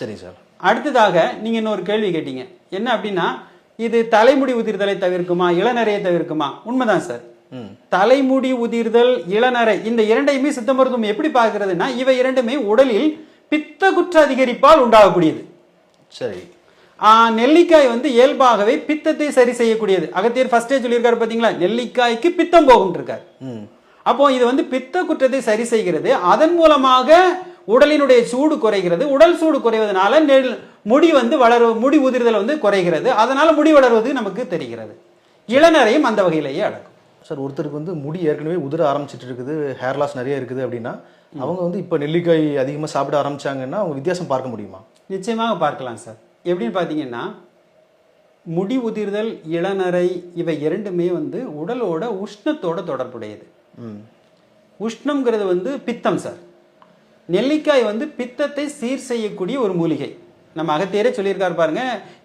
சரி சார். அடுத்ததாக நீங்க இன்னொரு கேள்வி கேட்டீங்க, என்ன அப்படின்னா இது தலைமுடி உதிர்தலை தவிர்க்குமா, இளநரையை தவிர்க்குமா? உண்மைதான் சார். தலைமுடி உதிர்தல், இளநரை இந்த இரண்டையுமே சித்த மருத்துவம் எப்படி பார்க்கிறதுனா, இவை இரண்டுமே உடலில் பித்த குற்ற அதிகரிப்பால் உண்டாகக்கூடியது. சரி. நெல்லிக்காய் வந்து இயல்பாகவே பித்தத்தை சரி செய்யக்கூடியது. அகத்தியர் ஃபர்ஸ்டே சொல்லியிருக்காரு பாத்தீங்களா, நெல்லிக்காய்க்கு பித்தம் போகும் இருக்கார். அப்போ இது வந்து பித்த குற்றத்தை சரி செய்கிறது. அதன் மூலமாக உடலினுடைய சூடு குறைகிறது. உடல் சூடு குறைவதனால முடி வந்து முடி உதிர்தல் வந்து குறைகிறது. அதனால முடி வளர்வது நமக்கு தெரிகிறது. இளநரையும் அந்த வகையிலேயே அடக்கும். சார், ஒருத்தருக்கு வந்து முடி ஏற்கனவே உதிர ஆரம்பிச்சிட்டு இருக்குது, ஹேர் லாஸ் நிறைய இருக்குது அப்படின்னா அவங்க வந்து இப்போ நெல்லிக்காய் அதிகமாக சாப்பிட ஆரம்பிச்சாங்கன்னா அவங்க வித்தியாசம் பார்க்க முடியுமா? நிச்சயமாக பார்க்கலாம் சார். எப்படின்னு பார்த்தீங்கன்னா, முடி உதிர்தல், இளநரை இவை இரண்டுமே வந்து உடலோட உஷ்ணத்தோட தொடர்புடையது. உஷ்ணம்ங்கிறது வந்து பித்தம் சார். நெல்லிக்காய் வந்து பித்தத்தை சீர் செய்யக்கூடிய ஒரு மூலிகை. நம்ம அகத்தியரே சொல்லியிருக்காரு பாருங்க,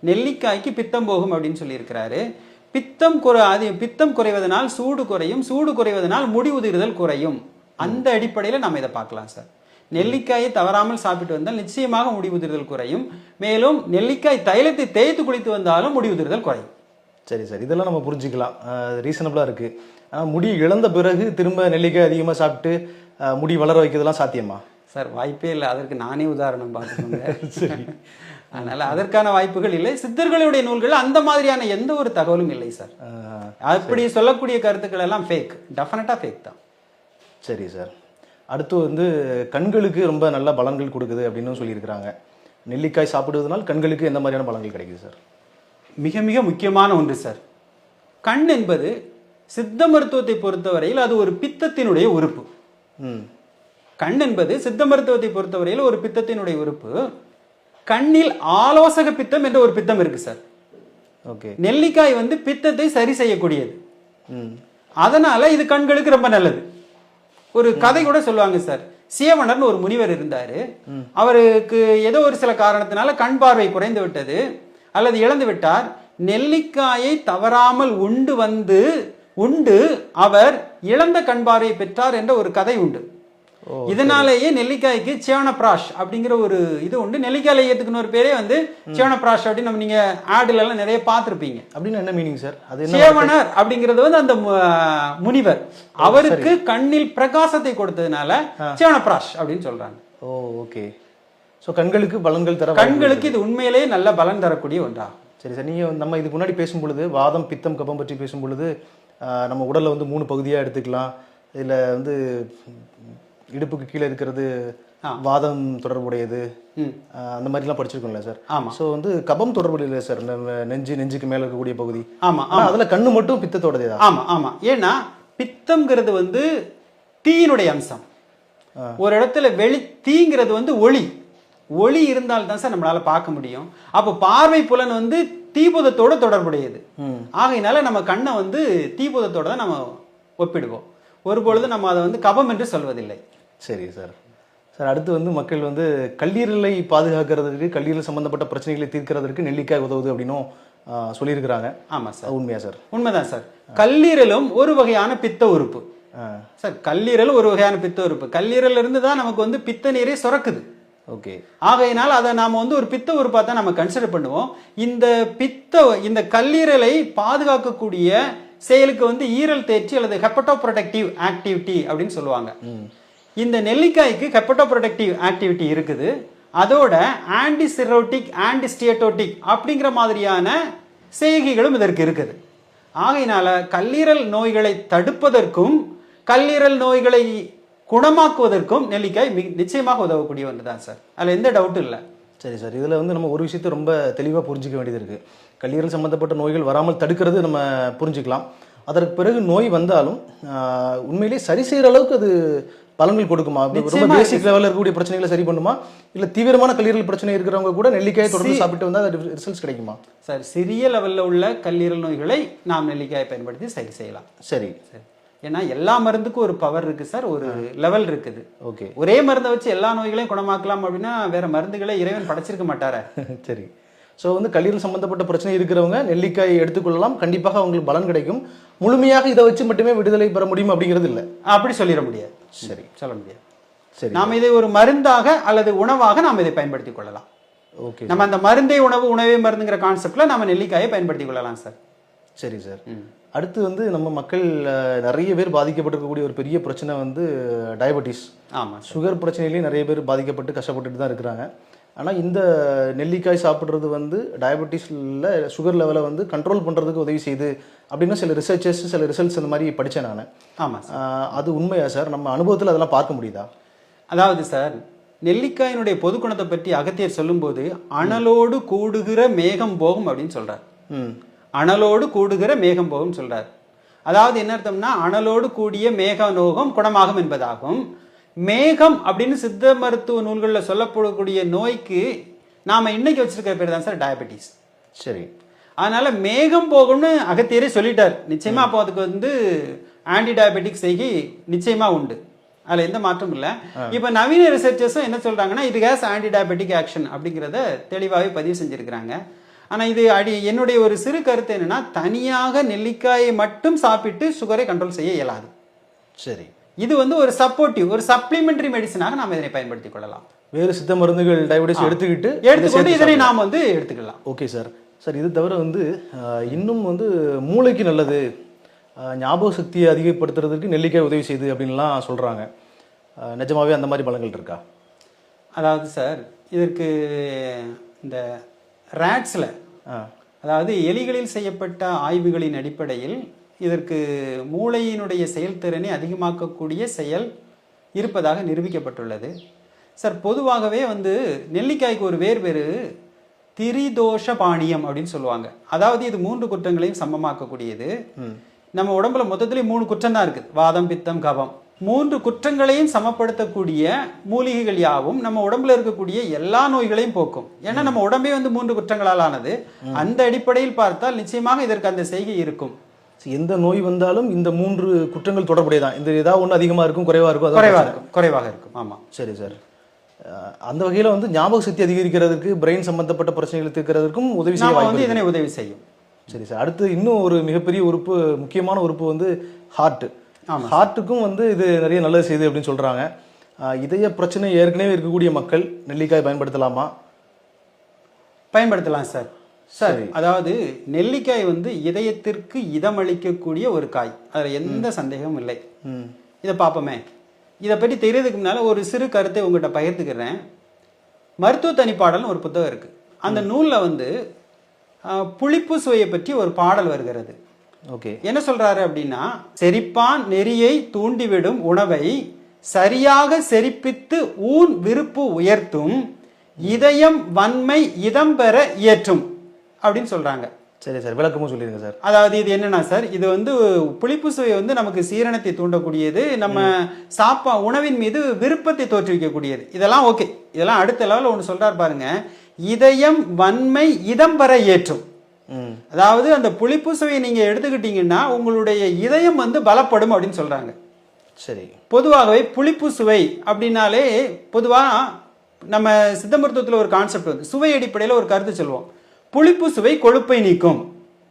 நெல்லிக்காய்க்கு பித்தம் போகும் அப்படின்னு சொல்லியிருக்கிறாரு. பித்தம் குறைவதனால் சூடு குறையும், சூடு குறைவதனால் முடி உதிர்தல் குறையும். அந்த அடிப்படையில் நம்ம இதை பார்க்கலாம் சார். நெல்லிக்காயை தவறாமல் சாப்பிட்டு வந்தால் நிச்சயமாக முடி உதிர்தல் குறையும். மேலும் நெல்லிக்காய் தைலத்தை தேய்த்து குளித்து வந்தாலும் முடி உதிர்தல் குறையும். சரி சார், இதெல்லாம் நம்ம புரிஞ்சுக்கலாம், ரீசனபிளா இருக்கு. ஆனால் முடி இழந்த பிறகு திரும்ப நெல்லிக்காய் அதிகமாக சாப்பிட்டு முடி வளர வைக்கிறதுலாம் சாத்தியமா? சார், வாய்ப்பே இல்லை. அதற்கு நானே உதாரணம் பார்த்துக்கோங்க. சரி. அதனால அதற்கான வாய்ப்புகள் இல்லை. சித்தர்களுடைய நூல்கள் அந்த மாதிரியான எந்த ஒரு தகவலும் இல்லை சார். அப்படி சொல்லக்கூடிய கருத்துக்கள் எல்லாம் ஃபேக், டெஃபினட்டா ஃபேக் தான். சரி சார். அடுத்து வந்து கண்களுக்கு ரொம்ப நல்ல பலன்கள் கொடுக்குது அப்படின்னு சொல்லியிருக்கிறாங்க. நெல்லிக்காய் சாப்பிடுவதனால் கண்களுக்கு எந்த மாதிரியான பலன்கள் கிடைக்குது சார்? மிக மிக முக்கியமான ஒன்று சார். கண் என்பது சித்த மருத்துவத்தை பொறுத்தவரையில் அது ஒரு பித்தத்தினுடைய உறுப்பு. கண் என்பது சித்த மருத்துவத்தை பொறுத்தவரையில் ஒரு பித்தத்தினுடைய உறுப்பு. கண்ணில் ஆலோசக பித்தம் என்ற ஒரு பித்தம் இருக்கு சார். ஓகே. நெல்லிக்காய் வந்து பித்தத்தை சரி செய்யக்கூடியது. அதனால இது கண்களுக்கு ரொம்ப நல்லது. ஒரு கதை கூட சொல்லுவாங்க சார். சேவணர்னு ஒரு முனிவர் இருந்தாரு. அவருக்கு ஏதோ ஒரு சில காரணத்தினால கண் பார்வை குறைந்து விட்டது அல்லது இழந்து விட்டார். நெல்லிக்காயை தவறாமல் உண்டு அவர் இழந்த கண் பார்வையை பெற்றார் என்ற ஒரு கதை உண்டு. இதனாலேயே நெல்லிக்காய்க்கு சேவனப்பிராஷ் அப்படிங்கிற ஒரு இது உண்டு. நெல்லிக்காய் ஏத்துக்குன்னு ஒரு பேரே வந்து சேவனப்பிராஷ் அப்படின்னு நம்ம நீங்க ஆடுல எல்லாம் நிறைய பார்த்திருப்பீங்க. அப்படின்னு என்ன மீனிங் சார்? அது சேவனர் அப்படிங்கிறது வந்து அந்த முனிவர் அவருக்கு கண்ணில் பிரகாசத்தை கொடுத்ததுனால சேவனப்பிராஷ் அப்படின்னு சொல்றாங்க. ஓ, ஓகே. ஸோ கண்களுக்கு பலன்கள் தர, கண்களுக்கு இது உண்மையிலேயே நல்ல பலன் தரக்கூடிய ஒன்றா. சரி சார், நீங்க நம்ம இதுக்கு முன்னாடி பேசும் பொழுது வாதம், பித்தம், கபம் பற்றி பேசும் பொழுது நம்ம உடல்ல வந்து 3 பகுதியா எடுத்துக்கலாம். இதுல வந்து இடுப்புக்கு கீழே இருக்கிறது வாதம் தொடர்புடையது, அந்த மாதிரிலாம் படிச்சிருக்கோம்ல சார்? ஆமா. ஸோ வந்து கபம் தொடர்புடைய சார், நெஞ்சுக்கு மேல இருக்கக்கூடிய பகுதி. ஆமா. அதுல கண்ணு மட்டும் பித்தத்தோடதே தான். ஆமா ஆமா. ஏன்னா பித்தம்ங்கிறது வந்து தீயினுடைய அம்சம். ஒரு இடத்துல தீங்கிறது வந்து ஒளி இருந்தால் தான் சார் நம்மளால பார்க்க முடியும். அப்போ பார்வை புலன் வந்து தீபூதத்தோட தொடர்புடையது. ஆகையினால நம்ம கண்ணை வந்து தீபூதத்தோட தான் நம்ம ஒப்பிடுவோம். ஒருபொழுது நம்ம அதை வந்து கபம் என்று சொல்வதில்லை. சரி சார். சார், அடுத்து வந்து மக்கள் வந்து கல்லீரலை பாதுகாக்கிறதுக்கு, கல்லீரல் சம்பந்தப்பட்ட பிரச்சனைகளை தீர்க்கிறதுக்கு நெல்லிக்காய் உதவுது அப்படின்னும் சொல்லியிருக்கிறாங்க. ஆமா சார். உண்மையா சார்? உண்மைதான் சார். கல்லீரலும் ஒரு வகையான பித்த உறுப்பு சார். கல்லீரல் ஒரு வகையான பித்த உறுப்பு. கல்லீரல் இருந்து தான் நமக்கு வந்து பித்த நீரே சுரக்குது. ஓகே. ஆகையினால் அதை நாம வந்து ஒரு பித்த உறுப்பா தான் நம்ம கன்சிடர் பண்ணுவோம். இந்த கல்லீரலை பாதுகாக்கக்கூடிய செயலுக்கு வந்து ஈரல் தேர்ச்சி அல்லது ஹெப்படோ ப்ரொடெக்டிவ் ஆக்டிவிட்டி அப்படின்னு சொல்லுவாங்க. இந்த நெல்லிக்காய்க்கு ஹெப்படோ ப்ரொடெக்டிவ் ஆக்டிவிட்டி இருக்குது. அதோட ஆன்டிசிரோட்டிக், ஆன்டிஸ்டியட்டோட்டிக் அப்படிங்கிற மாதிரியான செய்கைகளும் இதற்கு இருக்குது. ஆகையினால கல்லீரல் நோய்களை தடுப்பதற்கும் கல்லீரல் நோய்களை குணமாக்குவதற்கும் நெல்லிக்காய் நிச்சயமாக உதவக்கூடிய ஒன்று தான் சார். அதில் எந்த டவுட்டும் இல்லை. சரி சார், இதில் வந்து நம்ம ஒரு விஷயத்தை ரொம்ப தெளிவாக புரிஞ்சிக்க வேண்டியது இருக்குது. கல்லீரல் சம்மந்தப்பட்ட நோய்கள் வராமல் தடுக்கிறது நம்ம புரிஞ்சுக்கலாம். அதற்கு பிறகு நோய் வந்தாலும் உண்மையிலேயே சரி செய்கிற அளவுக்கு அது பலன்கள் கொடுக்குமா? ரொம்ப பேசிக் லெவலில் இருக்கக்கூடிய பிரச்சனைகளை சரி பண்ணுமா? இல்லை தீவிரமான கல்லீரல் பிரச்சனை இருக்கிறவங்க கூட நெல்லிக்காயை தொடர்ந்து சாப்பிட்டு வந்தால் அது ரிசல்ட்ஸ் கிடைக்குமா? சார், சிறிய லெவலில் உள்ள கல்லீரல் நோய்களை நாம் நெல்லிக்காயை பயன்படுத்தி சரி செய்யலாம். சரி சரி. ஏன்னா எல்லா மருந்துக்கும் ஒரு பவர் இருக்கு சார், ஒரு லெவல் இருக்குது. ஓகே. ஒரே மருந்தை வச்சு எல்லா நோய்களையும் குணமாக்கலாம் அப்படின்னா வேற மருந்துகளை இறைவன் படைச்சிருக்க மாட்டார. சரி. ஸோ வந்து கல்லீரல் சம்பந்தப்பட்ட பிரச்சனை இருக்கிறவங்க நெல்லிக்காயை எடுத்துக்கொள்ளலாம், கண்டிப்பாக அவங்களுக்கு பலன் கிடைக்கும். முழுமையாக இதை வச்சு மட்டுமே விடுதலை பெற முடியும் அப்படிங்கிறது இல்லை, அப்படி சொல்லிட முடியாது. சரி, சொல்ல முடியாது. சரி. நாம் இதை ஒரு மருந்தாக அல்லது உணவாக நாம் இதை பயன்படுத்திக் கொள்ளலாம். ஓகே. நம்ம அந்த மருந்தே உணவு உணவே மருந்துங்கிற கான்செப்ட்ல நம்ம நெல்லிக்காயை பயன்படுத்திக் கொள்ளலாம் சார். சரி சார். அடுத்து வந்து நம்ம மக்கள் நிறைய பேர் பாதிக்கப்பட்டிருக்கக்கூடிய ஒரு பெரிய பிரச்சனை வந்து டயபெட்டிஸ். ஆமாம், சுகர் பிரச்சனையிலேயே நிறைய பேர் பாதிக்கப்பட்டு கஷ்டப்பட்டுட்டு தான் இருக்கிறாங்க. ஆனால் இந்த நெல்லிக்காய் சாப்பிட்றது வந்து டயபெட்டிஸில் சுகர் லெவலை வந்து கண்ட்ரோல் பண்ணுறதுக்கு உதவி செய்யுது அப்படின்னு சில ரிசர்ச்சர்ஸ் சில ரிசல்ட்ஸ் அந்த மாதிரி படித்தேன் நான். ஆமாம் சார். அது உண்மையா சார்? நம்ம அனுபவத்தில் அதெல்லாம் பார்க்க முடியுதா? அதாவது சார், நெல்லிக்காயினுடைய பொது குணத்தை பற்றி அகத்தியர் சொல்லும்போது அனலோடு கூடுகிற மேகம் போகும் அப்படின்னு சொல்றார். அனலோடு கூடுகிற மேகம் போகும் சொல்றார். அதாவது என்ன அர்த்தம்னா, அனலோடு கூடிய மேக நோகம் குணமாகும் என்பதாகும். மேகம் அப்படின்னு சித்த மருத்துவ நூல்களில் சொல்லப்படக்கூடிய நோய்க்கு நாம இன்னைக்கு வச்சிருக்கிற பேர் தான் சார் டயபெட்டிஸ். சரி. அதனால மேகம் போகும்னு அகத்தியரே சொல்லிட்டார். நிச்சயமா அப்போ அதுக்கு வந்து ஆன்டி டயபெட்டிக் செய்கை நிச்சயமா உண்டு, அதில் எந்த மாற்றமும் இல்லை. இப்போ நவீன ரிசர்ச்சர்ஸும் என்ன சொல்றாங்கன்னா, இது ஹேஸ் ஆன்டி டயபெட்டிக் ஆக்ஷன் அப்படிங்கிறத தெளிவாகவே பதிவு செஞ்சிருக்கிறாங்க. ஆனால் இது என்னுடைய ஒரு சிறு கருத்து என்னன்னா, தனியாக நெல்லிக்காயை மட்டும் சாப்பிட்டு சுகரை கண்ட்ரோல் செய்ய இயலாது. சரி. இது வந்து ஒரு சப்போர்ட்டிவ், ஒரு சப்ளிமெண்டரி மெடிசனாக நாம் இதனை பயன்படுத்திக் கொள்ளலாம். வேறு சித்த மருந்துகள் டயபெட்டிஸ் எடுத்துக்கொண்டு இதனை நாம் வந்து எடுத்துக்கலாம். Okay sir. சார், இது தவிர வந்து இன்னும் வந்து மூளைக்கு நல்லது, ஞாபக சக்தியை அதிகப்படுத்துறதுக்கு நெல்லிக்காய் உதவி செய்யுது அப்படின்லாம் சொல்கிறாங்க. நிஜமாவே அந்த மாதிரி பலன்கள் இருக்கா? அதாவது சார், இதற்கு இந்த ரேட்ஸில், அதாவது எலிகளில் செய்யப்பட்ட ஆய்வுகளின் அடிப்படையில் இதற்கு மூளையினுடைய செயல்திறனை அதிகமாக்கக்கூடிய செயல் இருப்பதாக நிரூபிக்கப்பட்டுள்ளது. சார், பொதுவாகவே வந்து நெல்லிக்காய்க்கு ஒரு வேறு திரிதோஷ பாணியம் அப்படின்னு சொல்லுவாங்க. அதாவது இது 3 குற்றங்களையும் சமமாக்கக்கூடியது. நம்ம உடம்புல மொத்தத்திலே 3 குற்றம் தான் இருக்குது: வாதம், பித்தம், கபம். 3 குற்றங்களையும் சமப்படுத்தக்கூடிய மூலிகைகள் யாவும் நம்ம உடம்புல இருக்கக்கூடிய எல்லா நோய்களையும் போக்கும். ஏன்னா நம்ம உடம்பே வந்து 3 குற்றங்களால் ஆனது. அந்த அடிப்படையில் பார்த்தால் நிச்சயமாக இதற்கு அந்த செய்கை இருக்கும். எந்த நோய் வந்தாலும் இந்த 3 குற்றங்கள் தொடர்புடையதான். இந்த ஏதாவது ஒன்று அதிகமாக இருக்கும், குறைவாக இருக்கும், குறைவாக இருக்கும். ஆமாம். சரி சார். அந்த வகையில் வந்து ஞாபக சக்தி அதிகரிக்கிறதுக்கு, பிரெயின் சம்பந்தப்பட்ட பிரச்சனைகளை தீர்க்கிறதுக்கும் உதவி செய்ய இதனை உதவி செய்யும். சரி சார். அடுத்து இன்னும் ஒரு மிகப்பெரிய உறுப்பு, முக்கியமான உறுப்பு வந்து ஹார்ட். ஹார்ட்டுக்கும் வந்து இது நிறைய நல்லது செய்யுது அப்படின்னு சொல்றாங்க. இதய பிரச்சனை ஏற்கனவே இருக்கக்கூடிய மக்கள் நெல்லிக்காய் பயன்படுத்தலாமா? பயன்படுத்தலாம் சார். சரி. அதாவது நெல்லிக்காய் வந்து இதயத்திற்கு இதமளிக்கக்கூடிய ஒரு காய், அதில் எந்த சந்தேகமும் இல்லை. இதை பார்ப்போமே. இதை பற்றி தெரியறதுக்கு முன்னால ஒரு சிறு கருத்தை உங்கள்கிட்ட பகிர்ந்துக்கிறேன். மருத்துவ தனிப்பாடல்னு ஒரு புத்தகம் இருக்கு. அந்த நூலில் வந்து புளிப்பு சுவையை பற்றி ஒரு பாடல் வருகிறது. ஓகே. என்ன சொல்றாரு அப்படின்னா, செரிப்பான் நெறியை தூண்டிவிடும் உணவை சரியாக செரிப்பித்து ஊன் விருப்பு உயர்த்தும், இதயம் வன்மை இதம் பெற இயற்றும் அப்படின்னு சொல்றாங்க. சரி சார், விளக்கமும் சொல்லிடுங்க சார். அதாவது இது என்னன்னா சார், இது வந்து புளிப்பு சுவை வந்து நமக்கு சீரணத்தை தூண்டக்கூடியது, நம்ம உணவின் மீது விருப்பத்தை தோற்றுவிக்கக்கூடியது. இதெல்லாம் ஓகே. இதெல்லாம் அடுத்த லெவலில் ஒன்று சொல்றாரு பாருங்க: இதயம் வன்மை இதம் பெற ஏற்றும். அதாவது அந்த புளிப்பு சுவையை நீங்க எடுத்துக்கிட்டீங்கன்னா உங்களுடைய இதயம் வந்து பலப்படும் அப்படின்னு சொல்றாங்க. சரி. பொதுவாகவே புளிப்பு சுவை அப்படின்னாலே பொதுவாக நம்ம சித்த மருத்துவத்தில் ஒரு கான்செப்ட் வந்து சுவை அடிப்படையில் ஒரு கருத்து சொல்லுவோம்: புளிப்பு சுவை கொழுப்பை நீக்கும்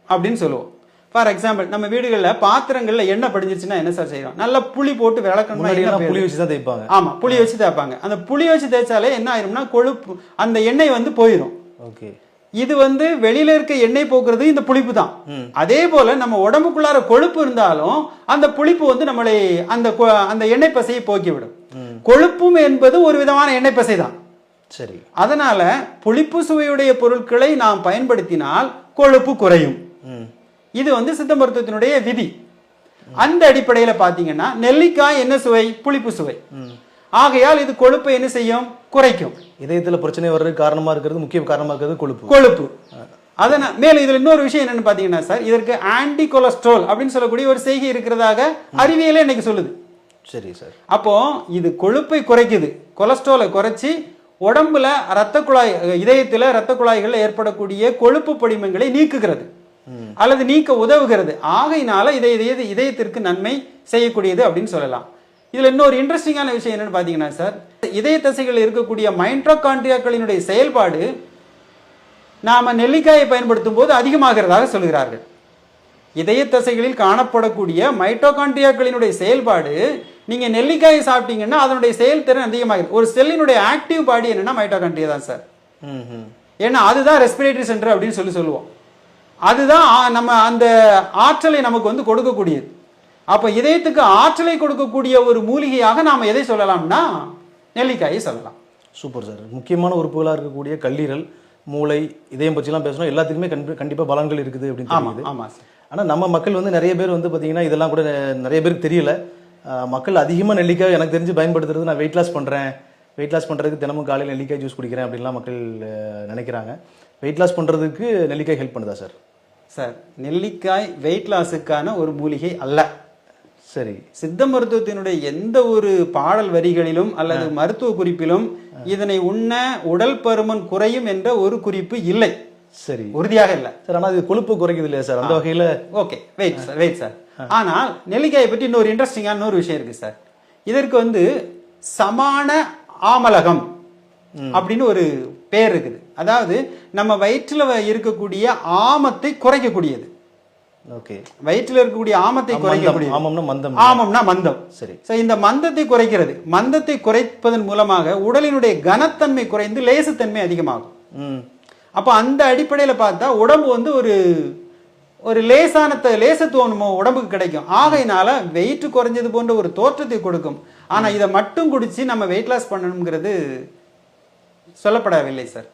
அப்படின்னு சொல்லுவோம். ஃபார் எக்ஸாம்பிள், நம்ம வீடுகளில் பாத்திரங்களில் எண்ணெய் படிஞ்சிருச்சுன்னா என்ன சார் செய்யறோம்? நல்லா புளி போட்டு விளக்கணும்னா புளி வச்சு தான் தேய்ப்பாங்க. ஆமா, புளி வச்சு தேய்ப்பாங்க. அந்த புளி வச்சு தேய்ச்சாலே என்ன ஆயிரும்னா கொழுப்பு, அந்த எண்ணெய் வந்து போயிடும். ஓகே. இது வந்து வெளியில இருக்க எண்ணெய் போக்குறது இந்த புளிப்பு தான். அதே போல நம்ம உடம்புக்குள்ளார கொழுப்பு இருந்தாலும் அந்த புளிப்பு வந்து நம்மளை அந்த எண்ணெய் பசையை போக்கிவிடும். கொழுப்பும் என்பது ஒரு விதமான எண்ணெய் பசை தான். சரி. அதனால புளிப்பு சுவையுடைய பொருட்களை நாம் பயன்படுத்தினால் கொழுப்பு குறையும். இது வந்து சித்த மருத்துவத்தினுடைய விதி. அந்த அடிப்படையில பாத்தீங்கன்னா நெல்லிக்காய் என்ன சுவை? புளிப்பு சுவை. ஆகையால் இது கொழுப்பை என்ன செய்யும்? குறைக்கும். இதயத்துல பிரச்சனை வர்றதுக்கு காரணமா இருக்கிறது, முக்கிய காரணமா இருக்கிறது கொழுப்பு. அதனால மேலும் இதுல இன்னொரு விஷயம் என்னன்னு பாத்தீங்கன்னா சார், இதற்கு ஆன்டி கொலஸ்ட்ரால் அப்படின்னு சொல்லக்கூடிய ஒரு செய்கை இருக்கிறதாக அறிவியலே இன்னைக்கு சொல்லுது. சரி சார். அப்போ இது கொழுப்பை குறைக்குது, கொலஸ்ட்ராலை குறைச்சி உடம்புல ரத்த குழாய், இதயத்துல ரத்த குழாய்கள் ஏற்படக்கூடிய கொழுப்பு படிமங்களை நீக்குகிறது அல்லது நீக்க உதவுகிறது. ஆகையினால இதயத்திற்கு நன்மை செய்யக்கூடியது அப்படின்னு சொல்லலாம். இதுல இன்னொரு இன்ட்ரெஸ்டிங்கான விஷயம் என்னன்னு பாத்தீங்கன்னா சார், இதய தசைகள் இருக்கக்கூடிய மைட்டோகாண்ட்ரியாக்களினுடைய செயல்பாடு நாம நெல்லிக்காயை பயன்படுத்தும் போது அதிகமாகிறதாக சொல்கிறார்கள். இதய தசைகளில் காணப்படக்கூடிய மைட்டோகாண்ட்ரியாக்களினுடைய செயல்பாடு நீங்க நெல்லிக்காயை சாப்பிட்டீங்கன்னா அதனுடைய செயல்திறன் அதிகமாகிறது. ஒரு செல்லினுடைய ஆக்டிவ் பாடி என்னன்னா மைட்டோகாண்ட்ரியா தான் சார். ஏன்னா அதுதான் ரெஸ்பிரேட்டரி சென்டர் அப்படின்னு சொல்லுவோம். அதுதான் நம்ம அந்த ஆற்றலை நமக்கு வந்து கொடுக்கக்கூடியது. அப்ப இதயத்துக்கு ஆற்றலை கொடுக்கக்கூடிய ஒரு மூலிகையாக நாம எதை சொல்லலாம்னா நெல்லிக்காயை சொல்லலாம். Super sir. முக்கியமான உறுப்புகளாக இருக்கக்கூடிய கல்லீரல், மூளை, இதயம் பற்றிலாம் பேசணும். எல்லாத்துக்குமே கண்டிப்பாக பலன்கள் இருக்குது அப்படின்னு தெரியுது. ஆமா சார். ஆனால் நம்ம மக்கள் வந்து நிறைய பேர் வந்து பார்த்தீங்கன்னா இதெல்லாம் கூட நிறைய பேருக்கு தெரியல. மக்கள் அதிகமாக நெல்லிக்காய் எனக்கு தெரிஞ்சு பயன்படுத்துறது, நான் வெயிட் லாஸ் பண்ணுறேன், வெயிட் லாஸ் பண்ணுறதுக்கு தினமும் காலையில் நெல்லிக்காய் ஜூஸ் குடிக்கிறேன் அப்படின்லாம் மக்கள் நினைக்கிறாங்க. வெயிட் லாஸ் பண்ணுறதுக்கு நெல்லிக்காய் ஹெல்ப் பண்ணுதா சார்? சார், நெல்லிக்காய் வெயிட் லாஸுக்கான ஒரு மூலிகை அல்ல. சரி. சித்த மருத்துவத்தினுடைய எந்த ஒரு பாடல் வரிகளிலும் அல்லது மருத்துவ குறிப்பிலும் இதனை உண்ண உடல் பருமன் குறையும் என்ற ஒரு குறிப்பு இல்லை. சரி, உறுதியாக இல்லை சார். ஆனால் இது கொழுப்பு குறைக்குது இல்லையா சார்? அந்த வகையில் ஓகே, வெயிட் சார். ஆனால் நெல்லிக்காயை பற்றி இன்னொரு இன்ட்ரெஸ்டிங்கான ஒரு விஷயம் இருக்கு சார். இதற்கு வந்து சமான ஆமலகம் அப்படின்னு ஒரு பேர் இருக்குது. அதாவது நம்ம வயிற்றுல இருக்கக்கூடிய ஆமத்தை குறைக்கக்கூடியது. ஓகே. வயிற்றுல இருக்கக்கூடிய ஆமத்தை குறைக்கக்கூடிய ஆமம்னா மந்தம். சரி. இந்த மந்தத்தை குறைக்கிறது. மந்தத்தை குறைப்பதன் மூலமாக உடலினுடைய கனத்தன்மை குறைந்து லேசுத்தன்மை அதிகமாகும். அப்ப அந்த அடிப்படையில பார்த்தா உடம்பு வந்து ஒரு லேசத்துவம் நம்ம உடம்புக்கு கிடைக்கும். ஆகையினால வெயிட் குறைஞ்சது போன்ற ஒரு தோற்றத்தை கொடுக்கும். ஆனா இதை மட்டும் குடிச்சு நம்ம வெயிட் லாஸ் பண்ணணுங்கிறது சொல்லப்படவில்லை சார்.